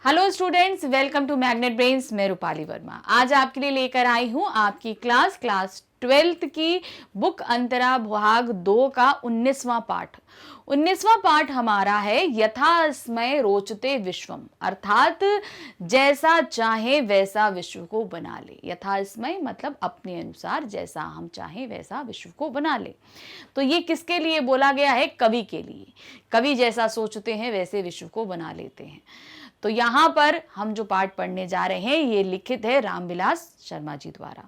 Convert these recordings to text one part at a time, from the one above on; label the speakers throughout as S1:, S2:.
S1: Hello students, welcome to magnet brains. मैं रूपाली वर्मा आज आपके लिए लेकर आई हूं आपकी क्लास 12th की बुक अंतरा भाग 2 का 19वां पाठ। 19वां पाठ हमारा है यथास्मय रोचते विश्वम, अर्थात जैसा चाहे वैसा विश्व को बना ले। यथास्मय मतलब अपने अनुसार, जैसा हम चाहें वैसा विश्व को बना ले। तो ये किसके लिए बोला गया है? कवि के लिए। कवि जैसा सोचते हैं वैसे विश्व को बना लेते हैं। तो यहाँ पर हम जो पाठ पढ़ने जा रहे हैं ये लिखित है रामविलास शर्मा जी द्वारा।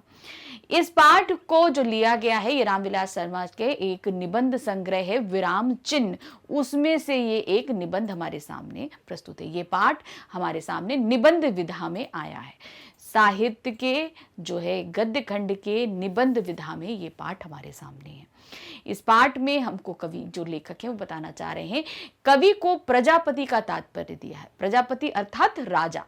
S1: इस पाठ को जो लिया गया है ये रामविलास शर्मा के एक निबंध संग्रह है विराम चिन्ह, उसमें से ये एक निबंध हमारे सामने प्रस्तुत है। ये पाठ हमारे सामने निबंध विधा में आया है। साहित्य के जो है गद्य खंड के निबंध विधा में ये पाठ हमारे सामने है। इस पाठ में हमको कवि जो लेखक है वो बताना चाह रहे हैं, कवि को प्रजापति का तात्पर्य दिया है। प्रजापति अर्थात राजा।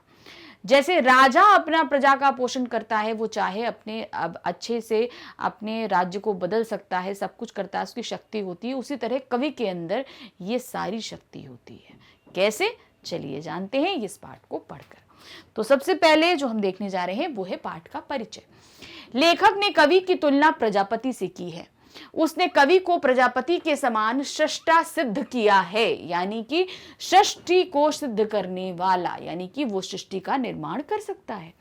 S1: जैसे राजा अपना प्रजा का पोषण करता है, वो चाहे अपने अब अच्छे से अपने राज्य को बदल सकता है, सब कुछ करता है, उसकी शक्ति होती है। उसी तरह कवि के अंदर ये सारी शक्ति होती है। कैसे? चलिए जानते हैं इस पाठ को पढ़कर। तो सबसे पहले जो हम देखने जा रहे हैं वो है पाठ का परिचय। लेखक ने कवि की तुलना प्रजापति से की है। उसने कवि को प्रजापति के समान सृष्टा सिद्ध किया है, यानी कि सृष्टि को सिद्ध करने वाला, यानी कि वो सृष्टि का निर्माण कर सकता है।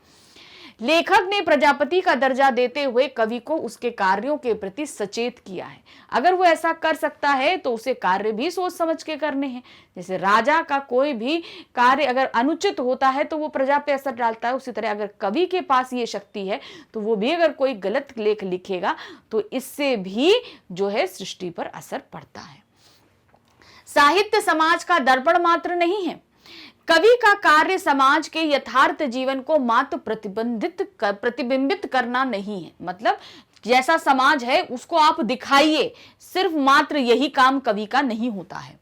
S1: लेखक ने प्रजापति का दर्जा देते हुए कवि को उसके कार्यों के प्रति सचेत किया है। अगर वो ऐसा कर सकता है तो उसे कार्य भी सोच समझ के करने हैं। जैसे राजा का कोई भी कार्य अगर अनुचित होता है तो वो प्रजा पे असर डालता है, उसी तरह अगर कवि के पास ये शक्ति है तो वो भी अगर कोई गलत लेख लिखेगा तो इससे भी जो है सृष्टि पर असर पड़ता है। साहित्य समाज का दर्पण मात्र नहीं है। कवि का कार्य समाज के यथार्थ जीवन को मात्र प्रतिबिंबित करना नहीं है। मतलब जैसा समाज है उसको आप दिखाइए, सिर्फ मात्र यही काम कवि का नहीं होता है।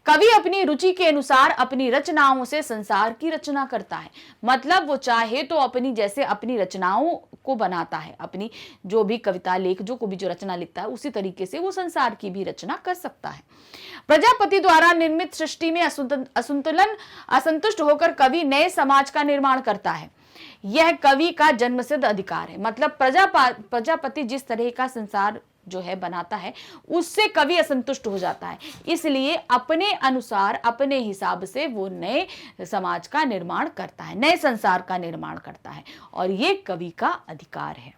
S1: कवि अपनी रुचि के अनुसार अपनी रचनाओं से संसार की रचना करता है। मतलब वो चाहे तो अपनी रचनाओं को बनाता है, अपनी जो भी कविता लेख जो को भी जो रचना लिखता है उसी तरीके से वो संसार की भी रचना कर सकता है। प्रजापति द्वारा निर्मित सृष्टि में असंतुष्ट होकर कवि नए समाज का निर्माण करता है। यह कवि का जन्मसिद्ध अधिकार है। मतलब प्रजापति जिस तरह का संसार जो है बनाता है उससे कवि असंतुष्ट हो जाता है, इसलिए अपने अनुसार अपने हिसाब से वो नए समाज का निर्माण करता है, नए संसार का निर्माण करता है, और ये कवि का अधिकार है।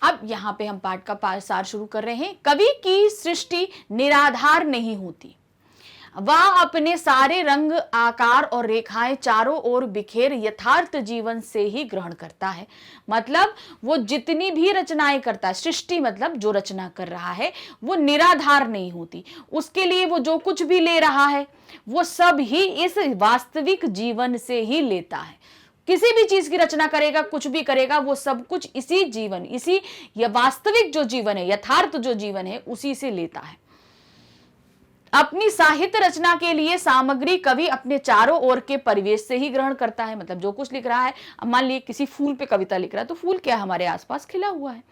S1: अब यहां पे हम पाठ का सार शुरू कर रहे हैं। कवि की सृष्टि निराधार नहीं होती। वह अपने सारे रंग, आकार और रेखाएं चारों ओर बिखेर यथार्थ जीवन से ही ग्रहण करता है। मतलब वो जितनी भी रचनाएं करता है, सृष्टि मतलब जो रचना कर रहा है वो निराधार नहीं होती। उसके लिए वो जो कुछ भी ले रहा है वो सब ही इस वास्तविक जीवन से ही लेता है। किसी भी चीज की रचना करेगा, कुछ भी करेगा, वो सब कुछ इसी जीवन, इसी या वास्तविक जो जीवन है, यथार्थ जो जीवन है उसी से लेता है। अपनी साहित्य रचना के लिए सामग्री कवि अपने चारों ओर के परिवेश से ही ग्रहण करता है। मतलब जो कुछ लिख रहा है, अब मान लीजिए किसी फूल पे कविता लिख रहा है तो फूल क्या हमारे आसपास खिला हुआ है।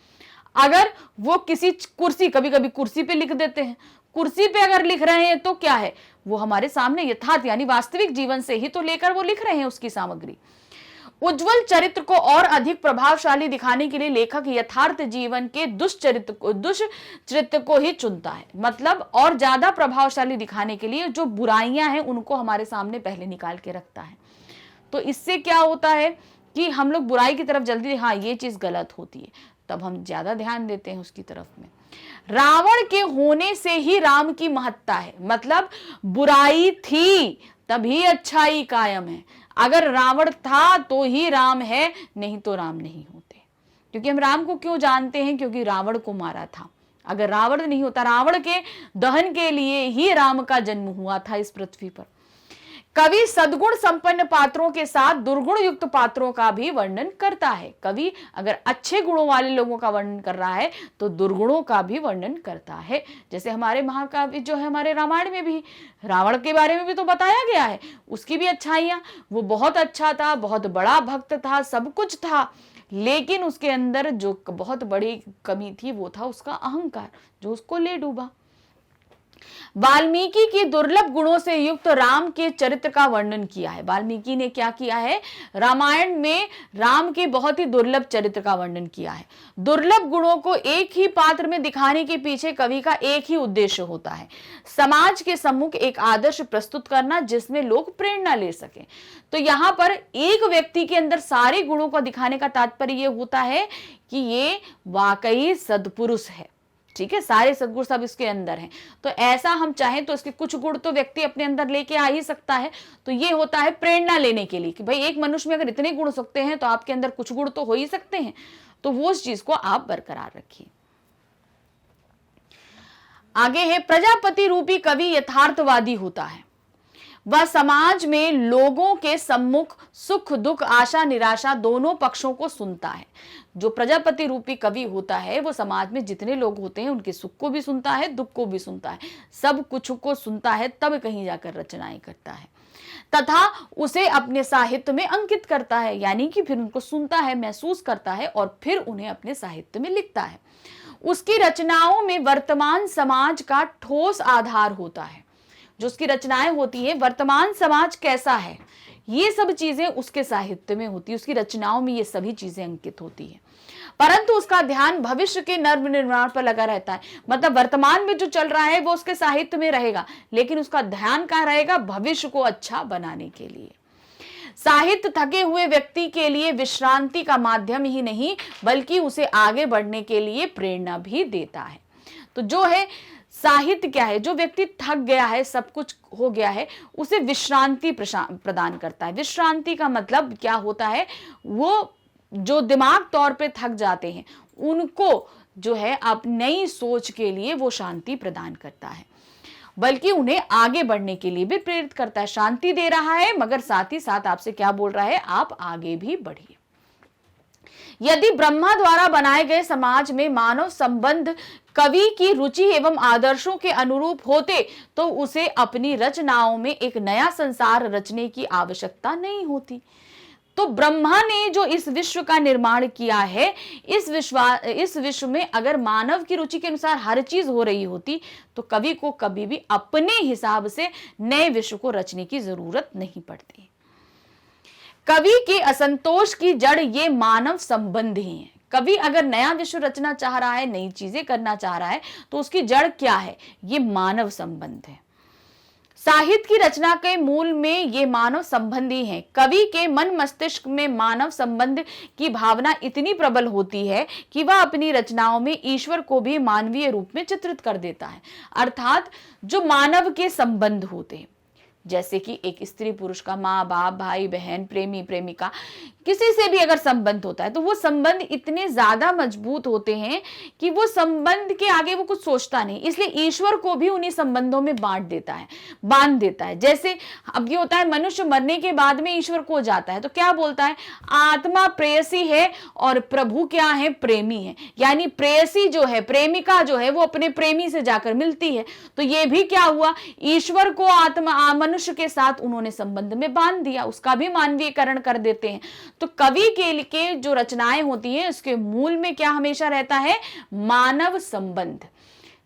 S1: अगर वो किसी कुर्सी, कभी कभी कुर्सी पे लिख देते हैं, कुर्सी पे अगर लिख रहे हैं तो क्या है, वो हमारे सामने यथार्थ यानी वास्तविक जीवन से ही तो लेकर वो लिख रहे हैं उसकी सामग्री। उज्जवल चरित्र को और अधिक प्रभावशाली दिखाने के लिए लेखक यथार्थ जीवन के दुष्चरित्र को ही चुनता है। मतलब और ज्यादा प्रभावशाली दिखाने के लिए जो बुराइयां हैं उनको हमारे सामने पहले निकाल के रखता है। तो इससे क्या होता है कि हम लोग बुराई की तरफ जल्दी, हाँ ये चीज गलत होती है, तब हम ज्यादा ध्यान देते हैं उसकी तरफ में। रावण के होने से ही राम की महत्ता है। मतलब बुराई थी तभी अच्छाई कायम है। अगर रावण था तो ही राम है, नहीं तो राम नहीं होते। क्योंकि हम राम को क्यों जानते हैं? क्योंकि रावण को मारा था। अगर रावण नहीं होता, रावण के दहन के लिए ही राम का जन्म हुआ था इस पृथ्वी पर। कवि सद्गुण संपन्न पात्रों के साथ दुर्गुण युक्त पात्रों का भी वर्णन करता है। कवि अगर अच्छे गुणों वाले लोगों का वर्णन कर रहा है तो दुर्गुणों का भी वर्णन करता है। जैसे हमारे महाकाव्य जो है, हमारे रामायण में भी रावण के बारे में भी तो बताया गया है, उसकी भी अच्छाइयां। वो बहुत अच्छा था, बहुत बड़ा भक्त था, सब कुछ था, लेकिन उसके अंदर जो बहुत बड़ी कमी थी वो था उसका अहंकार, जो उसको ले डूबा। वाल्मीकि की दुर्लभ गुणों से युक्त राम के चरित्र का वर्णन किया है। वाल्मीकि ने क्या किया है, रामायण में राम के बहुत ही दुर्लभ चरित्र का वर्णन किया है। दुर्लभ गुणों को एक ही पात्र में दिखाने के पीछे कवि का एक ही उद्देश्य होता है, समाज के सम्मुख एक आदर्श प्रस्तुत करना जिसमें लोग प्रेरणा ले सकें। तो यहां पर एक व्यक्ति के अंदर सारे गुणों को दिखाने का तात्पर्य यह होता है कि ये वाकई सद्पुरुष है। ठीक है, सारे सद्गुण सब इसके अंदर हैं। तो ऐसा हम चाहें तो इसके कुछ गुण तो व्यक्ति अपने अंदर लेके आ ही सकता है। तो ये होता है प्रेरणा लेने के लिए कि भाई एक मनुष्य में अगर इतने गुण हो सकते हैं तो आपके अंदर कुछ गुण तो हो ही सकते हैं। तो वो उस चीज को आप बरकरार रखिए। आगे है, प्रजापति रूपी कवि यथार्थवादी होता है। वह समाज में लोगों के सम्मुख सुख दुख आशा निराशा दोनों पक्षों को सुनता है। जो प्रजापति रूपी कवि होता है वो समाज में जितने लोग होते हैं उनके सुख को भी सुनता है, दुख को भी सुनता है, सब कुछ को सुनता है, तब कहीं जाकर रचनाएं करता है तथा उसे अपने साहित्य में अंकित करता है। यानी कि फिर उनको सुनता है, महसूस करता है और फिर उन्हें अपने साहित्य में लिखता है। उसकी रचनाओं में वर्तमान समाज का ठोस आधार होता है। जो उसकी रचनाएं होती है, वर्तमान समाज कैसा है, ये सब चीजें उसके साहित्य में होती है, उसकी रचनाओं में ये सभी चीजें अंकित होती है। परंतु उसका ध्यान भविष्य के नव निर्माण पर लगा रहता है। मतलब वर्तमान में जो चल रहा है वो उसके साहित्य में रहेगा, लेकिन उसका ध्यान कहाँ रहेगा, भविष्य को अच्छा बनाने के लिए। साहित्य थके हुए व्यक्ति के लिए विश्रांति का माध्यम ही नहीं बल्कि उसे आगे बढ़ने के लिए प्रेरणा भी देता है। तो जो है साहित्य क्या है, जो व्यक्ति थक गया है, सब कुछ हो गया है, उसे विश्रांति प्रदान करता है। विश्रांति का मतलब क्या होता है, वो जो दिमाग तौर पे थक जाते हैं उनको जो है आप नई सोच के लिए वो शांति प्रदान करता है, बल्कि उन्हें आगे बढ़ने के लिए भी प्रेरित करता है। शांति दे रहा है मगर साथ ही साथ आपसे क्या बोल रहा है, आप आगे भी बढ़िए। यदि ब्रह्मा द्वारा बनाए गए समाज में मानव संबंध कवि की रुचि एवं आदर्शों के अनुरूप होते तो उसे अपनी रचनाओं में एक नया संसार रचने की आवश्यकता नहीं होती। तो ब्रह्मा ने जो इस विश्व का निर्माण किया है, इस विश्व में अगर मानव की रुचि के अनुसार हर चीज हो रही होती तो कवि को कभी भी अपने हिसाब से नए विश्व को रचने की जरूरत नहीं पड़ती। कवि के असंतोष की जड़ ये मानव संबंध ही है। कवि अगर नया विश्व रचना चाह रहा है, नई चीजें करना चाह रहा है, तो उसकी जड़ क्या है, ये मानव संबंध है। साहित्य की रचना के मूल में ये मानव संबंध ही है। कवि के मन मस्तिष्क में मानव संबंध की भावना इतनी प्रबल होती है कि वह अपनी रचनाओं में ईश्वर को भी मानवीय रूप में चित्रित कर देता है। अर्थात जो मानव के संबंध होते हैं, जैसे कि एक स्त्री पुरुष का, माँ बाप, भाई बहन, प्रेमी प्रेमिका, किसी से भी अगर संबंध होता है तो वो संबंध इतने ज्यादा मजबूत होते हैं कि वो संबंध के आगे वो कुछ सोचता नहीं, इसलिए ईश्वर को भी उन्हीं संबंधों में बांध देता है। जैसे अब ये होता है, मनुष्य मरने के बाद में ईश्वर को जाता है तो क्या बोलता है, आत्मा प्रेयसी है और प्रभु क्या है, प्रेमी है। यानी प्रेयसी जो है, प्रेमिका जो है, वो अपने प्रेमी से जाकर मिलती है। तो ये भी क्या हुआ, ईश्वर को आत्मा मनुष्य के साथ उन्होंने संबंध में बांध दिया, उसका भी मानवीयकरण कर देते हैं। तो कवि के जो रचनाएं होती हैं उसके मूल में क्या हमेशा रहता है, मानव संबंध।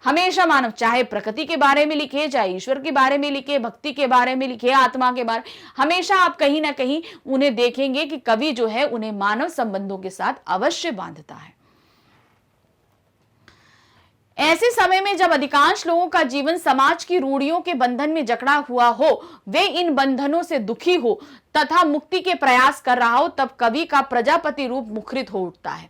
S1: हमेशा मानव, चाहे प्रकृति के बारे में लिखे, चाहे ईश्वर के बारे में लिखे, भक्ति के बारे में लिखे, आत्मा के बारे में, हमेशा आप कहीं ना कहीं उन्हें देखेंगे कि कवि जो है उन्हें मानव संबंधों के साथ अवश्य बांधता है। ऐसे समय में जब अधिकांश लोगों का जीवन समाज की रूढ़ियों के बंधन में जकड़ा हुआ हो, वे इन बंधनों से दुखी हो तथा मुक्ति के प्रयास कर रहा हो, तब कवि का प्रजापति रूप मुखरित हो उठता है।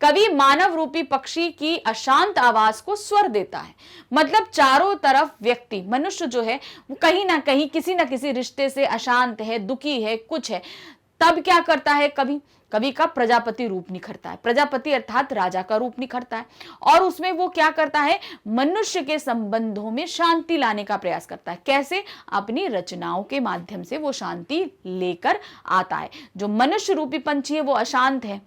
S1: कवि मानव रूपी पक्षी की अशांत आवाज को स्वर देता है। मतलब चारों तरफ व्यक्ति, मनुष्य जो है वो कहीं ना कहीं किसी ना किसी रिश्ते से अशांत है, दुखी है, कुछ है। तब क्या करता है कवि का प्रजापति रूप निखरता है। प्रजापति अर्थात राजा का रूप निखरता है और उसमें वो क्या करता है, मनुष्य के संबंधों में शांति लाने का प्रयास करता है। कैसे, अपनी रचनाओं के माध्यम से वो शांति लेकर आता है। जो मनुष्य रूपी पंछी है वो अशांत है,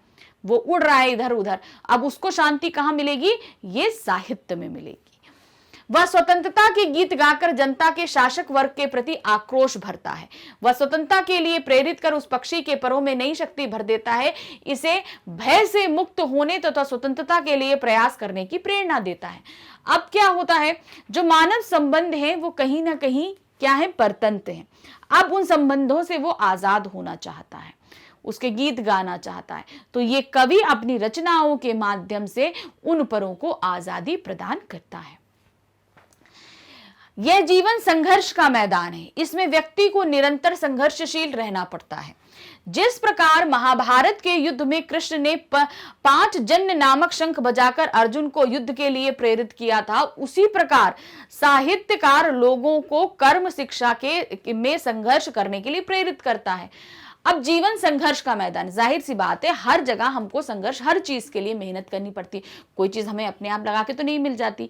S1: वो उड़ रहा है इधर उधर, अब उसको शांति कहाँ मिलेगी, ये साहित्य में मिलेगी। वह स्वतंत्रता के गीत गाकर जनता के शासक वर्ग के प्रति आक्रोश भरता है। वह स्वतंत्रता के लिए प्रेरित कर उस पक्षी के परों में नई शक्ति भर देता है, इसे भय से मुक्त होने तथा स्वतंत्रता के लिए प्रयास करने की प्रेरणा देता है। अब क्या होता है, जो मानव संबंध है वो कहीं ना कहीं क्या है, परतंत्र है। अब उन संबंधों से वो आजाद होना चाहता है, उसके गीत गाना चाहता है। तो ये कवि अपनी रचनाओं के माध्यम से उन परों को आजादी प्रदान करता है। यह जीवन संघर्ष का मैदान है, इसमें व्यक्ति को निरंतर संघर्षशील रहना पड़ता है। जिस प्रकार महाभारत के युद्ध में कृष्ण ने 5 जन्य नामक शंख बजाकर अर्जुन को युद्ध के लिए प्रेरित किया था, उसी प्रकार साहित्यकार लोगों को कर्म शिक्षा के में संघर्ष करने के लिए प्रेरित करता है। अब जीवन संघर्ष का मैदान, जाहिर सी बात है, हर जगह हमको संघर्ष, हर चीज के लिए मेहनत करनी पड़ती है। कोई चीज हमें अपने आप लगा के तो नहीं मिल जाती,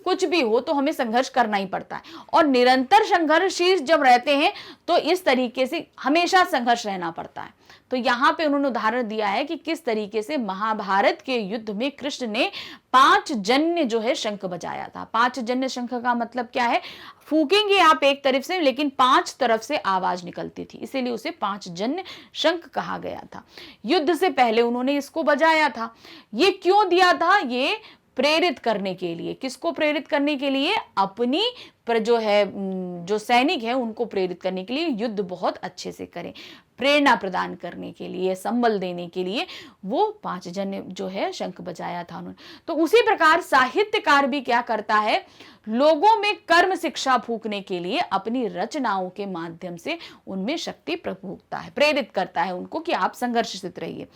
S1: कुछ भी हो तो हमें संघर्ष करना ही पड़ता है। और निरंतर संघर्षशील जब रहते हैं तो इस तरीके से हमेशा संघर्ष रहना पड़ता है। तो यहाँ पे उन्होंने उदाहरण दिया है कि किस तरीके से महाभारत के युद्ध में कृष्ण ने 5 जन्य जो है शंख बजाया था। 5 जन्य शंख का मतलब क्या है, फूकेंगे आप एक तरफ से लेकिन 5 तरफ से आवाज निकलती थी, इसीलिए उसे 5 जन्य शंख कहा गया था। युद्ध से पहले उन्होंने इसको बजाया था। ये क्यों दिया था, ये प्रेरित करने के लिए। किसको प्रेरित करने के लिए, अपनी पर जो है जो सैनिक है उनको प्रेरित करने के लिए, युद्ध बहुत अच्छे से करें, प्रेरणा प्रदान करने के लिए, संबल देने के लिए वो 5 जन जो है शंख बजाया था उन्होंने। तो उसी प्रकार साहित्यकार भी क्या करता है, लोगों में कर्म शिक्षा फूकने के लिए अपनी रचनाओं के माध्यम से उनमें शक्ति फूकता है, प्रेरित करता है उनको कि आप संघर्षित रहिए।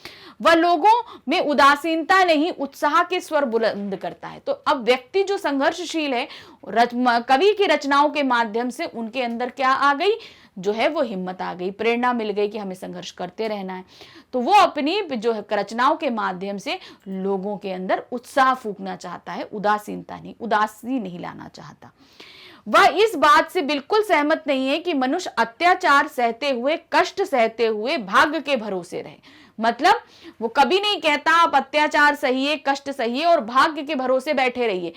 S1: वह लोगों में उदासीनता नहीं, उत्साह के स्वर बुलंद करता है। तो अब व्यक्ति जो संघर्षशील है, कवि की रचनाओं के माध्यम से उनके अंदर क्या आ गई, जो है वो हिम्मत आ गई, प्रेरणा मिल गई कि हमें संघर्ष करते रहना है। तो वो अपनी जो है रचनाओं के माध्यम से लोगों के अंदर उत्साह फूकना चाहता है, उदासीनता नहीं, उदासी नहीं लाना चाहता। वह इस बात से बिल्कुल सहमत नहीं है कि मनुष्य अत्याचार सहते हुए, कष्ट सहते हुए भाग्य के भरोसे रहे। मतलब वो कभी नहीं कहता आप अत्याचार सहिए, कष्ट सहिए और भाग्य के भरोसे बैठे रहिए।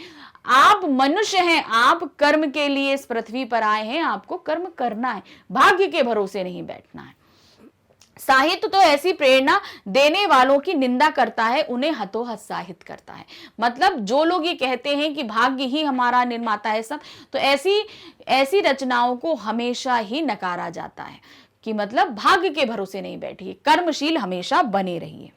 S1: आप मनुष्य हैं, आप कर्म के लिए इस पृथ्वी पर आए हैं, आपको कर्म करना है, भाग्य के भरोसे नहीं बैठना है। साहित्य तो ऐसी प्रेरणा देने वालों की निंदा करता है, उन्हें हतोहत साहित्य करता है। मतलब जो लोग ये कहते हैं कि भाग्य ही हमारा निर्माता है सब, तो ऐसी रचनाओं को हमेशा ही नकारा जाता है कि मतलब भाग्य के भरोसे नहीं बैठिए, कर्मशील हमेशा बने रहिए।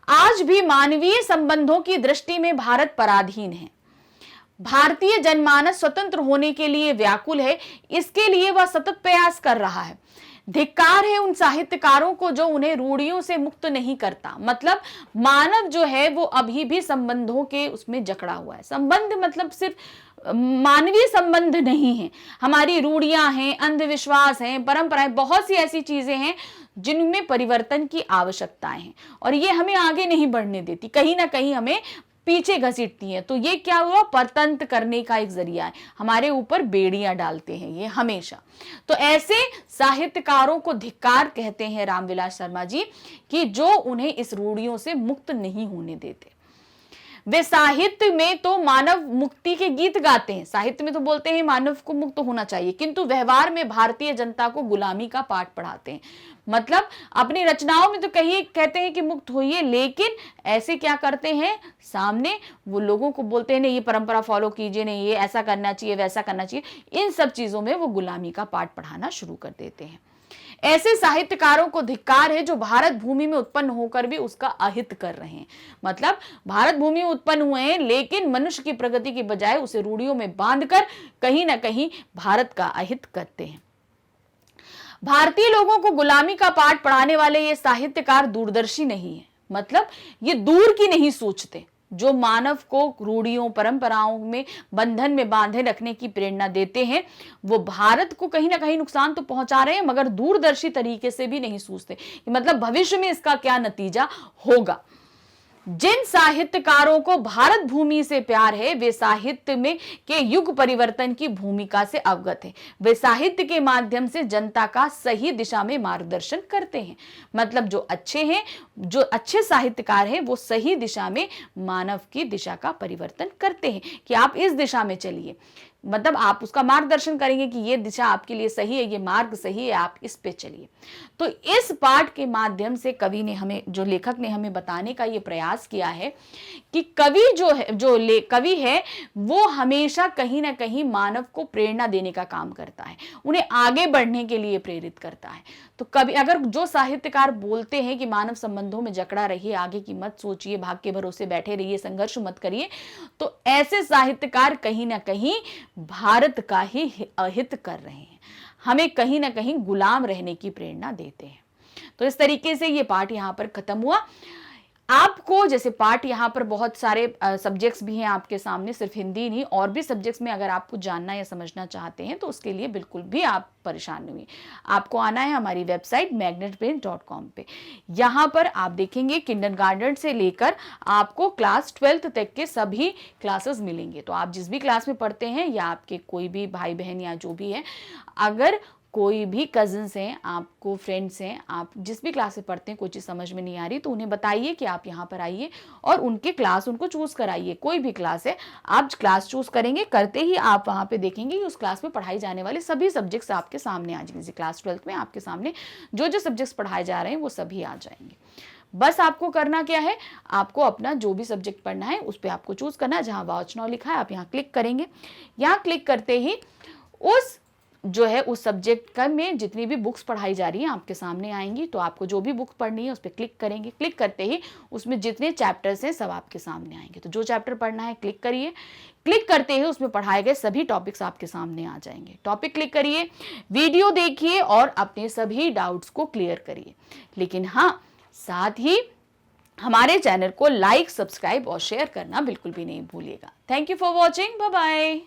S1: आज भी मानवीय संबंधों की दृष्टि में भारत पराधीन है। भारतीय जनमानस स्वतंत्र होने के लिए व्याकुल है, इसके लिए वह सतत प्रयास कर रहा है। धिक्कार है उन साहित्यकारों को जो उन्हें रूढ़ियों से मुक्त नहीं करता। मतलब मानव जो है वो अभी भी संबंधों के उसमें जकड़ा हुआ है। संबंध मतलब सिर्फ मानवीय संबंध नहीं है, हमारी रूढ़ियां हैं, अंधविश्वास हैं, परंपराएं, बहुत सी ऐसी चीजें हैं जिनमें परिवर्तन की आवश्यकताएं हैं और ये हमें आगे नहीं बढ़ने देती, कहीं ना कहीं हमें पीछे घसीटती हैं। तो ये क्या हुआ, परतंत्र करने का एक जरिया है, हमारे ऊपर बेड़ियां डालते हैं ये हमेशा। तो ऐसे साहित्यकारों को धिक्कार कहते हैं रामविलास शर्मा जी, कि जो उन्हें इस रूढ़ियों से मुक्त नहीं होने देते। वे साहित्य में तो मानव मुक्ति के गीत गाते हैं, साहित्य में तो बोलते हैं मानव को मुक्त होना चाहिए, किंतु व्यवहार में भारतीय जनता को गुलामी का पाठ पढ़ाते हैं। मतलब अपनी रचनाओं में तो कहते हैं कि मुक्त होइए, लेकिन ऐसे क्या करते हैं, सामने वो लोगों को बोलते हैं नहीं ये परंपरा फॉलो कीजिए, नहीं ये ऐसा करना चाहिए, वैसा करना चाहिए। इन सब चीजों में वो गुलामी का पाठ पढ़ाना शुरू कर देते हैं। ऐसे साहित्यकारों को धिक्कार है जो भारत भूमि में उत्पन्न होकर भी उसका अहित कर रहे हैं। मतलब भारत भूमि में उत्पन्न हुए हैं लेकिन मनुष्य की प्रगति के बजाय उसे रूढ़ियों में बांधकर कहीं ना कहीं भारत का अहित करते हैं। भारतीय लोगों को गुलामी का पाठ पढ़ाने वाले ये साहित्यकार दूरदर्शी नहीं है। मतलब ये दूर की नहीं सोचते, जो मानव को रूढ़ियों परंपराओं में बंधन में बांधे रखने की प्रेरणा देते हैं, वो भारत को कहीं ना कहीं नुकसान तो पहुंचा रहे हैं, मगर दूरदर्शी तरीके से भी नहीं सोचते कि मतलब भविष्य में इसका क्या नतीजा होगा। जिन साहित्यकारों को भारत भूमि से प्यार है वे साहित्य में के युग परिवर्तन की भूमिका से अवगत हैं। वे साहित्य के माध्यम से जनता का सही दिशा में मार्गदर्शन करते हैं। मतलब जो अच्छे हैं, जो अच्छे साहित्यकार हैं, वो सही दिशा में मानव की दिशा का परिवर्तन करते हैं कि आप इस दिशा में चलिए। मतलब आप उसका मार्गदर्शन करेंगे कि ये दिशा आपके लिए सही है, ये मार्ग सही है, आप इस पे चलिए। तो इस पाठ के माध्यम से कवि ने हमें, जो लेखक ने हमें बताने का ये प्रयास किया है कि कवि कवि है वो हमेशा कहीं ना कहीं मानव को प्रेरणा देने का काम करता है, उन्हें आगे बढ़ने के लिए प्रेरित करता है। तो कवि, अगर जो साहित्यकार बोलते हैं कि मानव संबंधों में जकड़ा रहिए, आगे की मत सोचिए, भाग के भरोसे बैठे रहिए, संघर्ष मत करिए, तो ऐसे साहित्यकार कहीं ना कहीं भारत का ही अहित कर रहे हैं, हमें कहीं ना कहीं गुलाम रहने की प्रेरणा देते हैं। तो इस तरीके से ये पाठ यहां पर खत्म हुआ। आपको जैसे पाठ यहाँ पर बहुत सारे सब्जेक्ट्स भी हैं आपके सामने, सिर्फ हिंदी नहीं, और भी सब्जेक्ट्स में अगर आप कुछ जानना या समझना चाहते हैं तो उसके लिए बिल्कुल भी आप परेशान नहीं हुई। आपको आना है हमारी वेबसाइट magnetbrains.com पे। यहाँ पर आप देखेंगे किंडरगार्टन से लेकर आपको क्लास 12th तक के सभी क्लासेस मिलेंगे। तो आप जिस भी क्लास में पढ़ते हैं या आपके कोई भी भाई बहन या जो भी है, अगर कोई भी कजिन्स हैं, आपको फ्रेंड्स हैं, आप जिस भी क्लास में पढ़ते हैं, कोई चीज़ समझ में नहीं आ रही तो उन्हें बताइए कि आप यहाँ पर आइए और उनके क्लास उनको चूज़ कराइए। कोई भी क्लास है, आप क्लास चूज़ करेंगे, करते ही आप वहाँ पे देखेंगे कि उस क्लास में पढ़ाई जाने वाले सभी सब्जेक्ट्स आपके सामने आ जाएंगे। क्लास 12th में आपके सामने जो जो सब्जेक्ट्स पढ़ाए जा रहे हैं वो सभी आ जाएंगे। बस आपको करना क्या है, आपको अपना जो भी सब्जेक्ट पढ़ना है उस पर आपको चूज़ करना है। जहाँ वॉच नाउ लिखा है आप यहाँ क्लिक करेंगे। यहाँ क्लिक करते ही उस सब्जेक्ट का में जितनी भी बुक्स पढ़ाई जा रही हैं आपके सामने आएंगी। तो आपको जो भी बुक पढ़नी है उस पर क्लिक करेंगे। क्लिक करते ही उसमें जितने चैप्टर्स हैं सब आपके सामने आएंगे। तो जो चैप्टर पढ़ना है क्लिक करिए। क्लिक करते ही उसमें पढ़ाए गए सभी टॉपिक्स आपके सामने आ जाएंगे। टॉपिक क्लिक करिए, वीडियो देखिए और अपने सभी डाउट्स को क्लियर करिए। लेकिन हाँ, साथ ही हमारे चैनल को लाइक, सब्सक्राइब और शेयर करना बिल्कुल भी नहीं भूलिएगा। Thank you for watching. Bye bye.